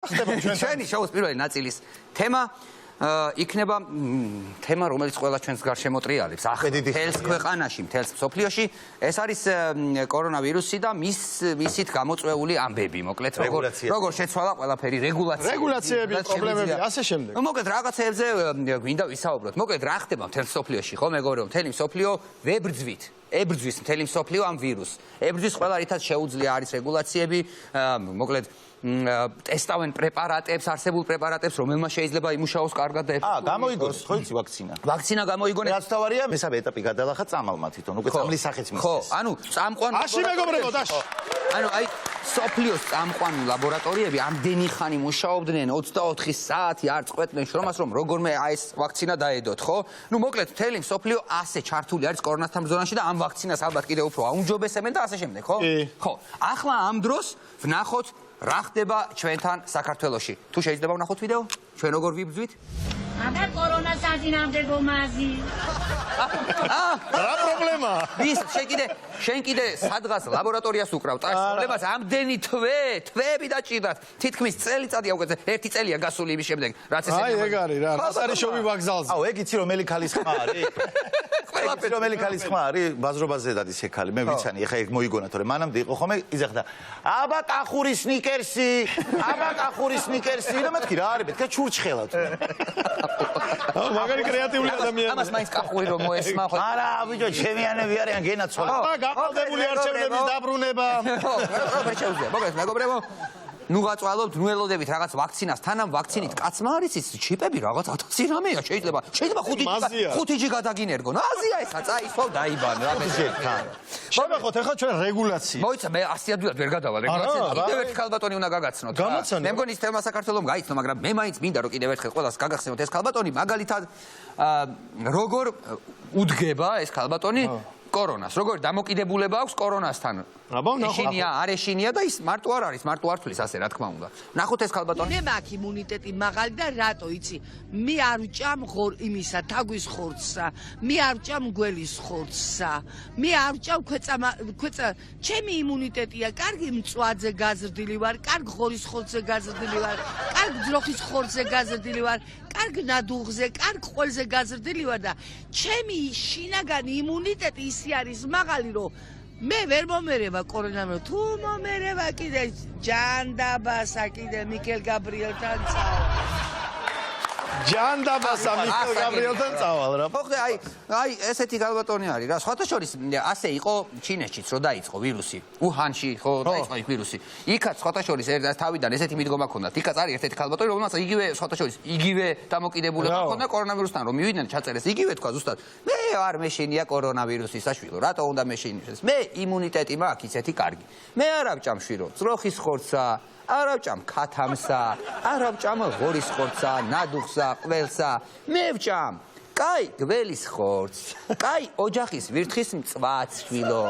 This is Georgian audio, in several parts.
ჩვენი შოუს პირველი ნაწილის თემა იქნება თემა, რომელიც ყველა ჩვენს გარშემო ტრიალებს. მთელს ქვეყანაში, მთელს მსოფლიოში ეს არის კორონავირუსი და მისით გამოწვეული ამბები, მოკლედ როგორ შეცვალა ყველაფერი, რეგულაციები, პრობლემები, ასე შემდეგ. მოკლედ რაღაცეებზე გვინდა ვისაუბროთ. მოკლედ რა ხდება მთელ მსოფლიოში, ხო მეგობრებო, მთელი მსოფლიო ვებრძვით. ებრძვის მთელი მსოფლიო ამ ვირუსს. ებრძვის ყველა რითაც შეუძლია არის რეგულაციები, მოკლედ ტესტავენ პრეპარატებს, არსებულ პრეპარატებს, რომელმაც შეიძლება იმუშაოს კარგად და ეფექტურად. გამოიგონეს, ხო იცი ვაქცინა. ვაქცინა გამოიგონეს. რაც თავარია, მესამე ეტაპი გადალახა წამალმა თვითონ, უკვე წამლის სახეც მისცეს. ხო, ანუ წამყვან აში მეგობრებო, დაში. ანუ აი სოფლიოს წამყვანი ლაბორატორიები ამდენი ხანი მუშაობდნენ 24 საათი არ წყვეტდნენ შრომას, რომ როგორმე აი ეს ვაქცინა დაედოთ, ხო? ნუ მოკლედ მთელი მსოფლიო ასე ჩართული არის კორონასთან ბრძოლაში და ამ ვაქცინას ალბათ კიდევ უფრო აუმჯობესებენ და ასე შემდეგ, ხო? ხო. ახლა ამ დროს ვნახოთ რა ხდება ჩვენთან საქართველოში. თუ შეიძლება ვნახოთ ვიდეო? ჩვენ როგორ ვიბრძვით? აბა კორონას ადინამდებო მაზი. რა პრობლემაა? შენ კიდე სადღაც ლაბორატორიას უკრავ ტაშ პრობლემას ამდენი თვეები დაჭირდათ. თითქმის წელიწადია უკვე 1 წელია გასული იმის შემდეგ, რაც ეს აი ეგ არის რა, სასარიშოვი ვაგზალზე. აუ ეგ იცი რომელი ქალის ხმა არის? ყველაფერი რომელი ქალის ხმა არის? ბაზრობაზე დადის ეგ ქალი, მე ვიცანი, ეხა ეგ მოიგონა, თორე მანამდე იყო ხოლმე იძახდა. აბა კახური სნიკერსი, აბა კახური სნიკერსი, და მეთქი რა არის, მეთქი ჩურჩხელავთ. მაგარი კრეატიული ადამიანია. ამას მაინც კახური რომ მოესმა ხო? არა, ბიჭო, ჩემიანები არიან გენაცვალა. აბა გაყალდებული არჩევნების დაბრუნება. ხო, რა შეუძლია. მოკლედ, მეგობრებო, ნუ გაწვალობთ, ნუ ელოდებით რაღაც ვაქცინას, თანამ ვაქცინით კაცმა არის ის ჩიპები რაღაც 1000 რამეა, შეიძლება 5G გადაგინერგონ. აზია ესა, წაისვავ დაიბან რა მეშეკა. შევეხოთ ახლა ჩვენ რეგულაცია. მოიცა მე 100 ადვილად ვერ გადავალ რეგულაციაზე. კიდევ ერთი ქალბატონი უნდა გაგაცნოთ. მე მგონი ის თემა საქართველოს გაიცნო, მაგრამ მე მაინც მინდა რომ კიდევ ერთხელ ყველას გაგახსენოთ ეს ქალბატონი, მაგალითად როგორ უდგება ეს ქალბატონი კორონას, როგორ დამოკიდებულება აქვს კორონასთან. ეშინია, არ ეშინია და ის მარტო არ არის, მარტო არ თulis ასე რა თქმა უნდა. ნახოთ ეს ქალბატონი. მე მაქვს იმუნიტეტი მაღალი და რატო იცი? მე არ ვჭამ იმისა თაგვის ხორცსა, მე არ ვჭამ გველის ხორცსა, მე არ ვჭამ ქვეწა, ჩემი იმუნიტეტია, კარგი მწვაძე გაზრდილი ვარ, კარგი ხორის ხორცზე გაზრდილი ვარ, კარგი ძროხის ხორცზე გაზრდილი ვარ, კარგი ნადუღზე, კარგი ყველზე გაზრდილი ვარ და ჩემი შინაგანი იმუნიტეტი ისე არის მაღალი რომ მე ვერ მომერება კორონავირუსს. თუ მომერება კიდე ჯანდაბასა კიდე მიკელ გაბრიელთან წავალ. ჯანდაბასა მიკელ გაბრიელთან წავალ რა. ხო, აი ესეთი ქალბატონი არის რა. სხვათა შორის ასე იყო ჩინეთშიც რო დაიწყო ვირუსი. უჰანში ხო დაიწყო იქ ვირუსი. იქაც სხვათა შორის თავიდან ესეთი მიდგომა ჰქონდათ. იქაც არის ერთ-ერთი ქალბატონი, რომელსაც იგივე სხვათა შორის იგივე დამოკიდებულება ჰქონდა კორონავირუსთან, რომ მივიდნენ ჩაწერეს იგივე თქვა ზუსტად. მე არ მეშინია კორონავირუსის საშვილო. რატო უნდა მეშინიდეს? მე იმუნიტეტი მაქვს ისეთი კარგი. მე არ ავჭამ შვირო, ძროხის ხორცსა, არ ავჭამ ქათამსა, არ ავჭამ ღორის ხორცსა, ნადუღსა, ყველსა. მე ვჭამ კაი გველის ხორცს, კაი ოჯახის ვირთხის მწვაც შვილო,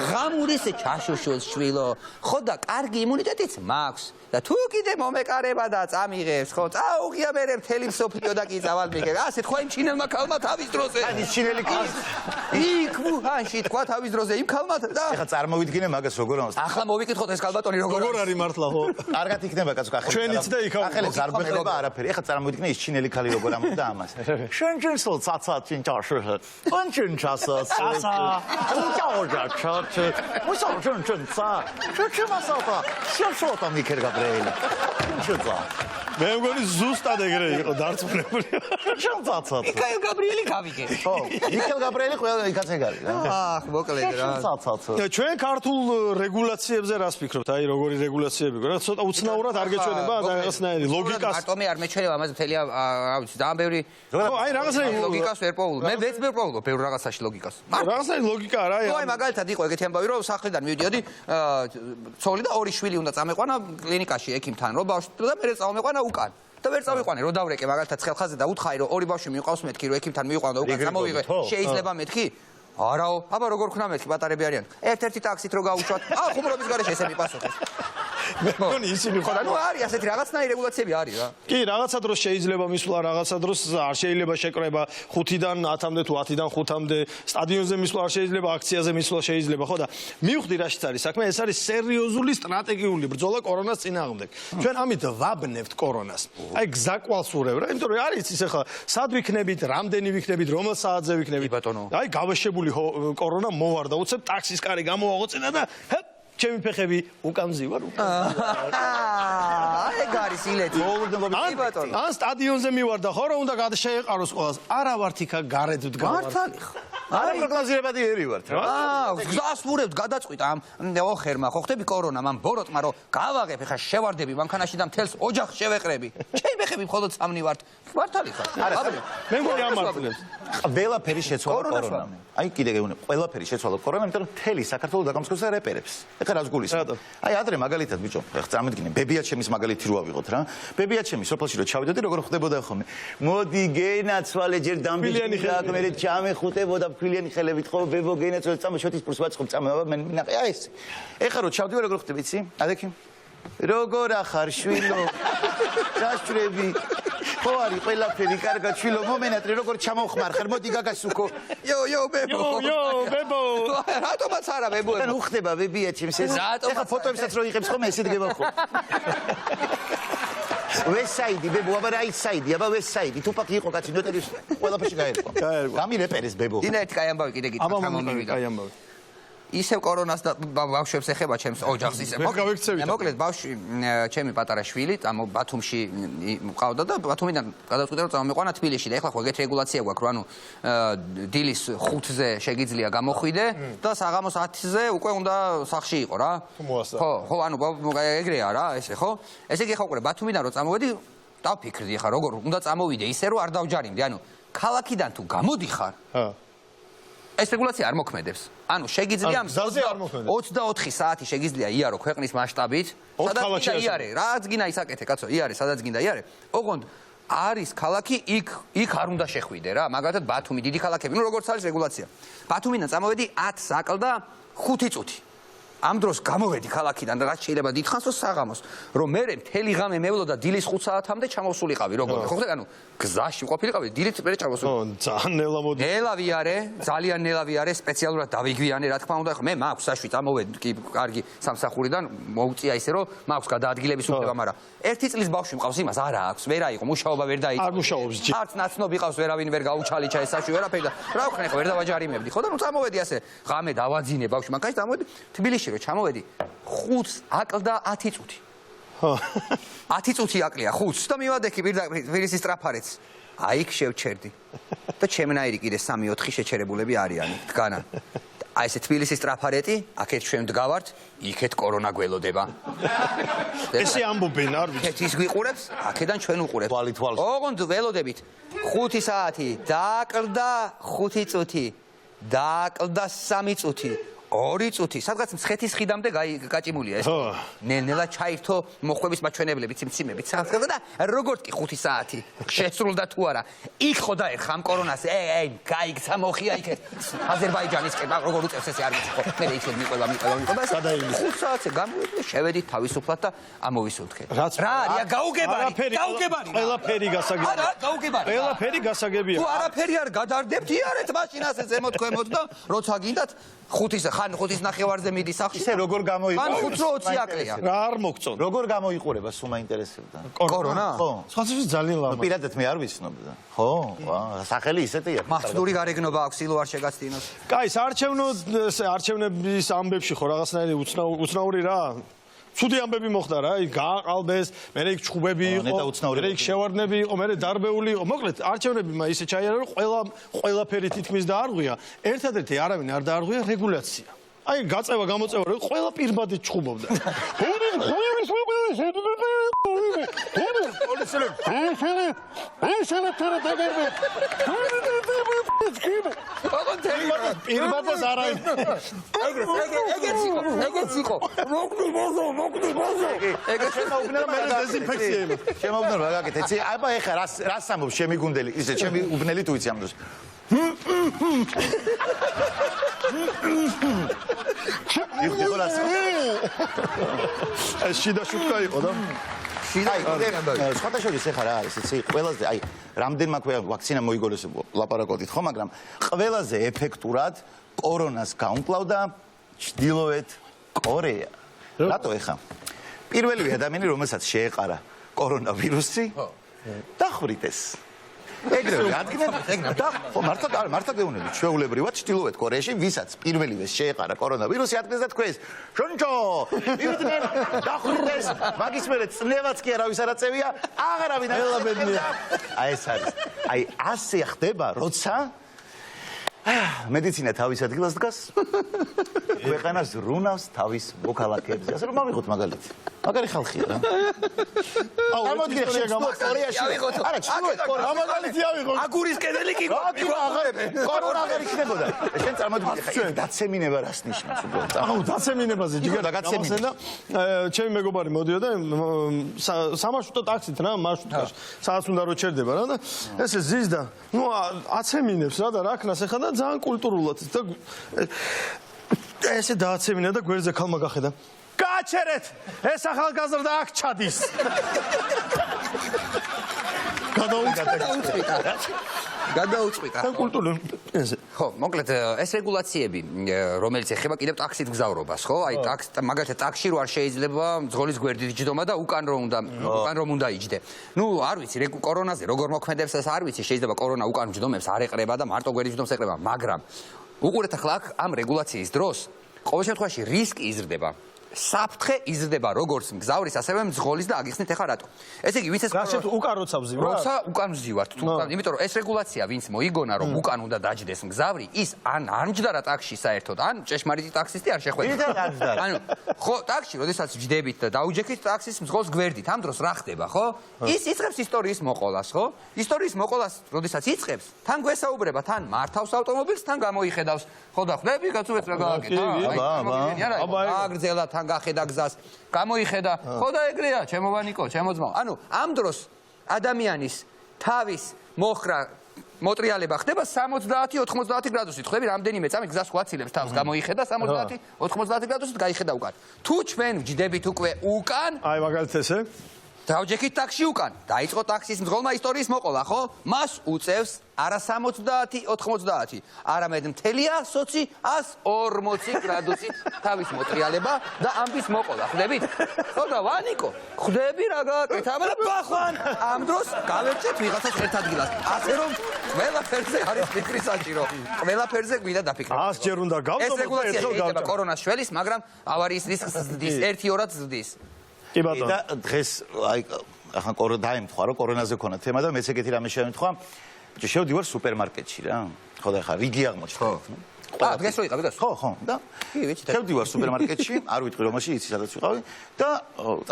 ღამურის ჩაშუშოს შვილო, ხო და კარგი იმუნიტეტიც მაქვს. და თუ კიდე მომეკარება და წამიღებს, ხო, წაუღია მე მთელი მსოფლიო და კი წავალ მიგებ. ასე თქვა იმ ჩინელმა ქალმა თავის დროზე. აი ჩინელი ქალი. იქ უჰანში თქვა თავის დროზე იმ ქალმა და ეხლა წარმოვიდგინე მაგას როგორ ამას. ახლა მოვიკითხოთ ეს ქალბატონი როგორ არის მართლა ხო? კარგად იქნება კაცო ახლა. ჩვენიც და იქ ახლა არ გვეხება არაფერი. ეხლა წარმოვიდგინე ის ჩინელი ქალი როგორ ამბობდა ამას. შენჯენსო ცაცა ჩინჯაშო. კონჩინჯასო. ცაცა. ჩინჯაოჯაჩო. მუსაუჯენჯენცა. ჩეჩემასათა. შევშოთა მიქერ გაბრიელი. ჩეცა. მე მგონი ზუსტად ეგრე იყო დარწმუნებული. შენცაცა. მიქაელ გაბრიელი გავიგე. ხო, მიქაელ გაბრიელი ყველა იქაც ეგ არის რა. მოკლედ რა. შენცაცა. ჩვენ ქართულ რეგულაციებზე რას ფიქრობთ? აი როგორი რეგულაციები გქონდა? ცოტა უცნაურად არ გეჩვენება რაღაცნაირი ლოგიკას. მარტო მე არ მეჩვენება ამაზე მთელი რა ვიცი, ძალიან ბევრი ხო, აი რაღაცნაირი ლოგიკას ვერ პოულობ. მე ვეც ვერ პოულობ ბევრ რაღაცაში ლოგიკას. რაღაცნაირი ლოგიკა რა. აი მაგალითად იყო ეგეთი ამბავი, რომ სახლიდან მივიდიოდი, ცოლი და ორი შვილი უნდა წამეყვანა კლინიკაში ექიმთან, რომ ბავშვი და მე წამეყვანა უკან. და ვერ წავიყვანე, რომ დავრეკე მაგალითად ცხელხაზე და უთხარი, რომ ორი ბავშვი მიყვავს მეთქი, რომ ექიმთან მივიყვანო და უკან წამოვიღე. შეიძლება მეთქი? არაო, აბა როგორ ხნა მეთქი, პატარები არიან. ერთ-ერთი ტაქსით რო გაუშვათ, ხუმრობის გარეშე ესე მიპასუხეს. მე მგონი ისინი ხო ანუ არის ასეთი რაღაცნაირი რეგულაციები არის რა. კი, რაღაცა დროს შეიძლება მისვლა, რაღაცა დროს არ შეიძლება შეკრება 5-დან 10-მდე თუ 10-დან 5-მდე, სტადიონზე მისვლა არ შეიძლება, აქციაზე მისვლა შეიძლება, ხო და მივხვდი რაშიც არის საქმე, ეს არის სერიოზული სტრატეგიული ბრძოლა კორონას წინააღმდეგ. ჩვენ ამით ვაბნევთ კორონას. აი გზაკვალს ურევ რა, იმიტომ რომ არის ის ახლა სად ვიქნებით, რამდენი ვიქნებით, რომელ საათზე ვიქნებით. აი გავაშებული კორონა მოვარდა, უცებ ტაქსის კარი გამოვაღოწინა და ჩემი ფეხები უკან მზივარ. ეგ არის ილეთი. ან სტადიონზე მივარდა ხო რომ უნდა გადაშეეყაროს ყველას. არა ვართ იქა გარეთ ვდგავარ. მართალი ხო? არა პროგნოზირებადი ერი ვართ რა. გზას ვურევთ გადაწყვიტა ამ ოხერმა ხო ხდები კორონამ ამ ბოროტმა რომ გავაღებ ხა შევარდები მანქანაში და მთელს ოჯახს შევეყრები. ჩემი ფეხები მხოლოდ სამნი ვართ. მართალი ხარ? მე მგონი ამართლებს. ყველაფერი შეცვალა კორონამ. აი კიდე გეუბნები, ყველაფერი შეცვალა კორონამ, იმიტომ რომ მთელი საქართველო დაგამსხვრდა რეპერებს. ეხლა რას გულისხმობ? აი ადრე მაგალითად ბიჭო, ეხლა წარმოგიდგინე, ბებიაჩემის მაგალითი რო ავიღოთ რა. ბებიაჩემი სოფელში რო ჩავიდოდი, როგორ ხდებოდა ხოლმე? მოდი გენაცვალე ჯერ დამბიჭი და მე ჩამეხუტებოდა ფქვილიანი ხელებით ხო ბებო გენაცვალე წამო შოთის პურს ვაცხობ წამო მე ნახე აი ეს. ეხლა რო ჩავდივარ როგორ ხდება იცი? ადექი. როგორ ახარ შვილო? დაშვრები. ხო არის ყველაფერი კარგად შვილო მომენატრე როგორ ჩამოხმარხარ მოდი გაგასუქო იო ბებო ბებო რატომაც არა ბებო და უხდება ბებიაჩემს ეს ეხა ფოტოებსაც რო იღებს ხომ ესე დგება ხო ვესაიდი ბებო აბა რა ისაიდი აბა ვესაიდი თუ პაკი იყო კაცი ნოტერის ყველაფერში გაერკვა გამირეპერის ბებო დინა ერთი კაი ამბავი კიდე გითხრა გამომივიდა კაი ამბავი ისევ კორონას და ბავშვებს ეხება ჩემს ოჯახს ისე მოკლედ ბავშვი ჩემი პატარა შვილი ბათუმში მყავდა და ბათუმიდან გადაწყვიტა რომ წამომიყვანა თბილისში და ეხლა ხო ეგეთი რეგულაცია გვაქვს რომ ანუ დილის 5-ზე შეგიძლია გამოხვიდე და საღამოს 10-ზე უკვე უნდა სახლში იყო რა ხო ანუ ეგრეა რა ესე ხო ესე იგი ხო ყურე ბათუმიდან რომ წამოვედი დავფიქრდი ეხლა როგორ უნდა წამოვიდე ისე რომ არ დავჯარიმდი ანუ ქალაქიდან თუ გამოდიხარ ეს რეგულაცია არ მოქმედებს. ანუ შეგიძლია 24 საათი შეგიძლია იარო ქვეყნის მასშტაბით, სადაც იარე, რაც გინდა ისაკეთე, კაცო, იარე, სადაც გინდა იარე. ოღონდ არის ქალაქი იქ არ უნდა შეხვიდე რა, მაგალითად ბათუმი, დიდი ქალაქები, ნუ როგორც არის რეგულაცია. ბათუმიდან წამოვედი 10 საკლდა 5 წუთი. ამ დროს გამოვედი ქალაქიდან და რაც შეიძლება დიდხანს რომ საღამოს, რომ მე მთელი ღამე მევლოდა დილის 5 საათამდე ჩამოსულიყავი, როგორ ხო ხდება, ანუ გზაში ყოფილიყავი, დილით მე ჩამოსული. ძალიან ნელა მოდი. ნელა ვიარე, ძალიან ნელა ვიარე, სპეციალურად დავიგვიანე, რა თქმა უნდა, ხო მე მაქვს საშვი წამოვედი, კი, კარგი სამსახურიდან მოუწია ისე რომ მაქვს გადაადგილების უფლება, მაგრამ 1 წლის ბავშვი მყავს იმას, არა აქვს, ვერ აიყო, მუშაობა ვერ დაიწყო. არ მუშაობს ჯერ. არც ნაცნობი ყავს, ვერავინ ვერ გაუჩალიჩა ეს საშვი, ვერაფერი და რა ვქნე ხო, ვერ დავაჯარიმებდი, ხო და ნუ წამოვედი ასე, ღამე დავაძინე ბავშვი, მაგაში წამოვედი თბილისში რომ ჩამოვედი 5 აკლდა 10 წუთი. 10 წუთი აკლია 5 და მივადექი თბილისის ტრაფარეთს. აი იქ შევჩერდი. და ჩემნაირი კიდე 3-4 შეჩერებულები არიან დგანან. აი ესე თბილისის ტრაფარეტი, აქეთ ჩვენ ვდგავართ, იქეთ კორონა გველოდება. ესე ამბობენ, არ ვიცი. ეს გვიყურებს, აქედან ჩვენ უყურებთ. ოღონდ ველოდებით 5 საათი, დააკლდა 5 წუთი, დააკლდა 3 წუთი. 2 წუთი, სადღაც მცხეთის ხიდამდე გაჭიმულია ეს. ნელ-ნელა ჩაირთო მოხვების მაჩვენებლები, ციმციმებით, სადღაც და როგორც კი 5 საათი შესრულდა თუ არა. იქ ხო დაერხა ამ კორონას, გაიქცა მოხია იქეთ. აზერბაიჯანისკენ, როგორ უწევს ესე არ ვიცი ხო. მე იქეთ მიყვება. 5 საათზე გამოვედი, შევედი თავისუფლად და ამოვისულთქე. რა არია გაუგებარი. ყველაფერი გასაგებია. არა, გაუგებარი. ყველაფერი გასაგებია. თუ არაფერი არ გადარდებთ, იარეთ მაშინას ეს ზემოთ-ქვემოთ და როცა გინდათ 5-ზე ხან 5-ის ნახევარზე მიდი სახლში. ისე როგორ გამოიყურება? ხან 5-20 აკლია. რა არ მოგწონ. როგორ გამოიყურება სულ მაინტერესებდა? კორონა? ხო. სხვათვის ძალიან ლამაზი. პირადად მე არ ვიცნობდა. ხო, სახელი ისეთია. მახსნური გარეგნობა აქვს, ილო არ შეგაცდინოს. კაი, არჩევნების ამბებში ხო რაღაცნაირი უცნაური რა. ცუდი ამბები მოხდა რა, იქ გააყალბეს, მე იქ ჩხუბები იყო, მე იქ შევარდნები იყო, მე დარბეული იყო. მოკლედ, არჩევნები ისე ჩაიარა, რომ ყველაფერი თითქმის დაარღვია. ერთადერთი არავინ არ დაარღვია რეგულაცია. აი, გაწევა გამოწევა, რომ ყველა პირბადე ჩხუბობდა. პირბადეს არავინ. ეგეც იყო. შემოუბნელ რა გაკეთე. იცი, აბა ეხა რას ამბობ ჩემი გუნდელი? ისე ჩემი უბნელი თუ იცი ამ დროს. მივხვდი ხო რას? ეს შიდა შუქა იყო და სხვათა შორის ეხლა რა არის იცი ყველაზე აი რამდენმა ვაქცინა მოიგონეს ლაპარაკობთ ხო მაგრამ ყველაზე ეფექტურად კორონას გაუმკლავდა ჩრდილოეთ კორეა რატო ეხლა პირველი ადამიანი რომელსაც შეეყარა კორონავირუსი დახვრიტეს ეგრევე ადგილები და ხო მართლა გეუბნები ჩვეულებრივად ჩრდილოეთ კორეაში ვისაც პირველივე შეეყარა კორონავირუსი ადგილს და თქვენს შონჩო მივიდნენ დახვრიტეს მაგის მერე წნევაც კი არავის არ აწევია აღარავინ აი ეს არის აი ასე ხდება როცა მედიცინა თავის ადგილას დგას ქვეყანა ზრუნავს თავის მოქალაქეებზე ასე რომ მივიღოთ მაგალითი მაგარი ხალხია რა წარმოიდგინე კორეაში არა ჩრდილოეთ კორეა მაგალითი ავიღო აგურის კედელი კი კორონა აღარ იქნებოდა შენ წარმოიდგინე ხა დაცემინება რას ნიშნავს უბრალოდ აუ დაცემინებაზე ჯიგარ გამახსენდა ჩემი მეგობარი მოდიოდა სამარშრუტო ტაქსით რა მარშრუტკაში სადაც უნდა რომ ჩერდება რა და ესე ზის და ნუ აცემინებს რა და რა ქნას ეხა და ძალიან კულტურულად და ესე დააცემინა და გვერდზე ქალმა გახედა გააჩერეთ ეს ახალგაზრდა აქ ჩადის გადაუწყვიტა კულტურული ესე ხო მოკლედ ეს რეგულაციები რომელიც ეხება კიდევ ტაქსით გზავრობას ხო აი მაგალითად ტაქსში რო არ შეიძლება ძღოლის გვერდით იჯდომა და უკან რომ უნდა იჯდე ნუ არ ვიცი კორონაზე როგორ მოქმედებს ეს არ ვიცი შეიძლება კორონა უკან ჯდომებს არ ეყრება და მარტო გვერდით ჯდომს ეყრება მაგრამ უყურეთ ახლა ამ რეგულაციის დროს ყოველ შემთხვევაში რისკი იზრდება საფრთხე იზრდება როგორც მგზავრის ასევე მძღოლის და აგიხსნით ახლა რატო ესე იგი ვინც ეს რაშეთ უკან როცა ვზივარ როცა უკან ვზივართ თუ იმიტომ რომ ეს რეგულაცია ვინც მოიგონა რომ უკან უნდა დაჯდეს მგზავრი ის ან არ მჯდარა ტაქსში საერთოდ ან ჭეშმარიტი ტაქსისტი არ შეხვედრა ანუ ხო ტაქსში როდესაც ვჯდებით და დაუჯექით ტაქსის მძღოლს გვერდით ამ დროს რა ხდება ხო ის იწყებს ისტორიის მოყოლას ხო ისტორიის მოყოლას როდესაც იწყებს თან გვესაუბრება თან მართავს ავტომობილს თან გამოიხედავს ხო და ხვდები კაცურეთ რა გააკეთა აგრძელა თან გახედა გზას გამოიხედა ხო და ეგრეა ჩემო ვანიკო ჩემო ძმაო ანუ ამ დროს ადამიანის თავის მოხრა მოტრიალება ხდება 70-90 გრადუსით ხვდები რამდენიმე წამი გზას ხვაცილებს თავს გამოიხედა 70-90 გრადუსით გაიხედა უკან თუ ჩვენ ვჯდებით უკვე უკან აი მაგალითად ესე დავჯექით ტაქსში უკან დაიწყო ტაქსის მძღოლმა ისტორიის მოყოლა ხო მას უწევს არა 70-90 არამედ მთელია 140 გრადუსით თავის მოტრიალება და ამბის მოყოლა ხვდებით ხო და ვანიკო ხვდები რა გააკეთა მაგრამ ბახვან ამ დროს გავერჩეთ ვიღაცას ერთ ადგილას ასე რომ ყველაფერზე არის ფიქრი საჭირო ყველაფერზე გვინდა დაფიქრება 100 ჯერ უნდა გავდომოთ ეს რეგულაცია შეიძლება კორონას შველის მაგრამ ავარიის რისკს ზრდის 1-2-ად ზრდის კი ბატონო და დღეს აი ახლა დაემთხვა რომ კორონაზე ქონა თემა და მეც ეგეთი რამე შემთხვევა ბიჭო შევდივარ სუპერმარკეტში რა ხო და ახლა რიგი აღმოჩნდა დღეს რო იყავი გასულ ხო და კი ვიცი შევდივარ სუპერმარკეტში არ ვიტყვი რომელში იცი სადაც ვიყავი და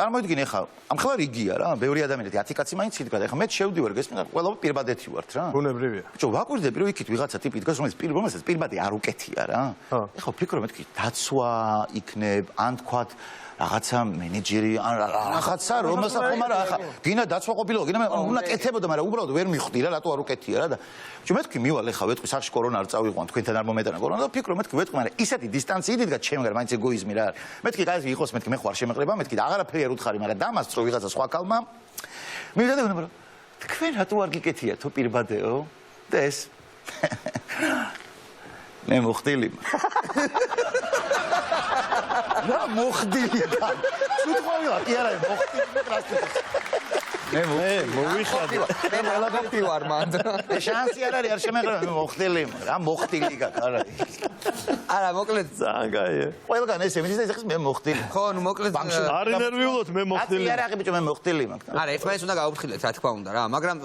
წარმოიდგინე ახლა ამ ხლა რიგია რა ბევრი ადამიანები 10 კაცი მაინც იდგა და ახლა მე შევდივარ გესმის ყველა პირბადეთი ვართ რა ბუნებრივია ბიჭო ვაკვირდები რომ იქით ვიღაცა ტიპი დგას რომელსაც პირბადე არ უკეთია რა ეხლა ვფიქრობ მეთქი დაცვა იქნებ ან თქვათ რაღაცა მენეჯერი ან რაღაცა რომელსაც ხომ არა ახლა გინა დაცვა ყოფილიყო გინა მე უნდა კეთებოდა მაგრამ უბრალოდ ვერ მიხვდი რა რატო არ უკეთია რა და მეთქი მივალ ახლა ვეთქვი სახში კორონა არ წავიყვან თქვენთან არ მომეტანა კორონა და ვფიქრობ მეთქი ვეთქვი მაგრამ ისეთი დისტანციით იდგა ჩემ მაგრამ მაინც ეგოიზმი რა არის მეთქი კაი იყოს მეთქი მე ხო არ შემეყრება მეთქი და აღარაფერი არ უთხარი მაგრამ დამასწრო ვიღაცა სხვა კალმა მივიდა და ვუნება რომ თქვენ რატო არ გიკეთიათო პირბადეო და ეს მე მოხდილი რა მოხდილი და სიტყვა კი არა მოხდილი მე მოვიხადე მე მალაგობი ვარ მანდ შანსი არ არის არ შემეღრა მოხდილი რა მოხდილი გაკარა არა მოკლედ ძალიან კაია ყველგან ესე მიდის და ეხლა მე მოხდილი ხო ნუ მოკლედ არ ინერვიულოთ მე მოხდილი არა არა ბიჭო მე მოხდილი მაგ არა ერთმანეთს უნდა გავუფრთხილოთ რა თქმა უნდა რა მაგრამ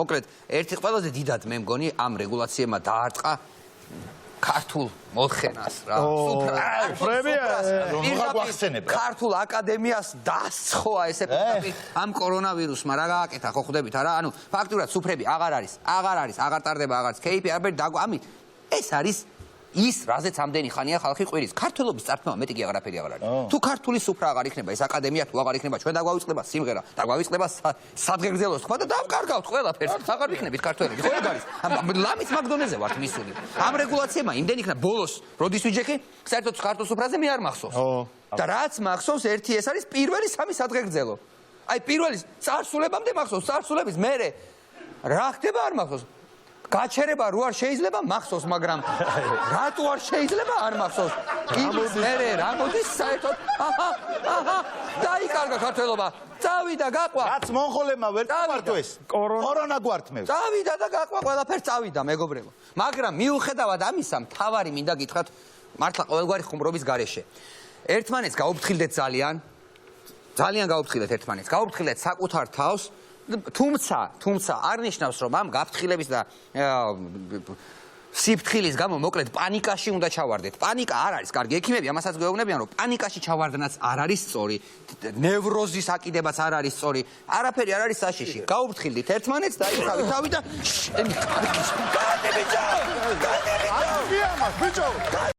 მოკლედ ერთი ყველაზე დიდად მე მგონი ამ რეგულაციებმა დაარტყა ქართულ მოთხენას რა ქართულ აკადემიას დასხოა ესე პირდაპირ ამ კორონავირუსმა რა გააკეთა ხო ხვდებით არა ანუ ფაქტურად სუფრები აღარ ტარდება აღარც ქეიფი არაფერი ამით ეს არის ის რაზეც ამდენი ხანია ხალხი ყვირის ქართველობის წარქმევა მეტი კი აღარაფერი აღარ არის თუ ქართული სუფრა აღარ იქნება ეს აკადემია თუ აღარ იქნება ჩვენ დაგვავიწყდება სიმღერა დაგვავიწყდება სადღეგრძელოს თქვა და დავკარგავთ ყველაფერს აღარ იქნებით ქართველები ხო ეგ არის ლამის მაგდონეზე ვართ მისული ამ რეგულაციებმა იმდენ იქნა ბოლოს როდის ვიჯექი საერთოდ ქართულ სუფრაზე მე არ მახსოვს და რაც მახსოვს ერთი ეს არის პირველი სამი სადღეგრძელო აი პირველი წარსულებამდე მახსოვს წარსულების მერე რა ხდება არ მახსოვს გაჩერება რო არ შეიძლება მახსოვს მაგრამ რატო არ შეიძლება არ მახსოვს იმის მერე რა მოდის საერთოდ დაიკარგა ქართველობა წავიდა გაყვა რაც მონღოლებმა ვერ დაგვარტვეს კორონა გვარტმევს წავიდა და გაყვა ყველაფერს წავიდა მეგობრებო მაგრამ მიუხედავად ამისა მთავარი მინდა გითხრათ მართლა ყოველგვარი ხუმრობის გარეშე ერთმანეთს გაუფრთხილდეთ ძალიან გაუფრთხილდეთ ერთმანეთს გაუფრთხილდეთ საკუთარ თავს თუმცა არ ნიშნავს რომ ამ გაფრთხილების და სიფრთხილის გამო მოკლედ პანიკაში უნდა ჩავარდეთ. პანიკა არ არის კარგი. ექიმები ამასაც გვეუბნებიან რომ პანიკაში ჩავარდნაც არ არის სწორი. ნევროზის აკიდებაც არ არის სწორი. არაფერი არ არის საშიში. გაუფრთხილდით ერთმანეთს და იკავით თავი და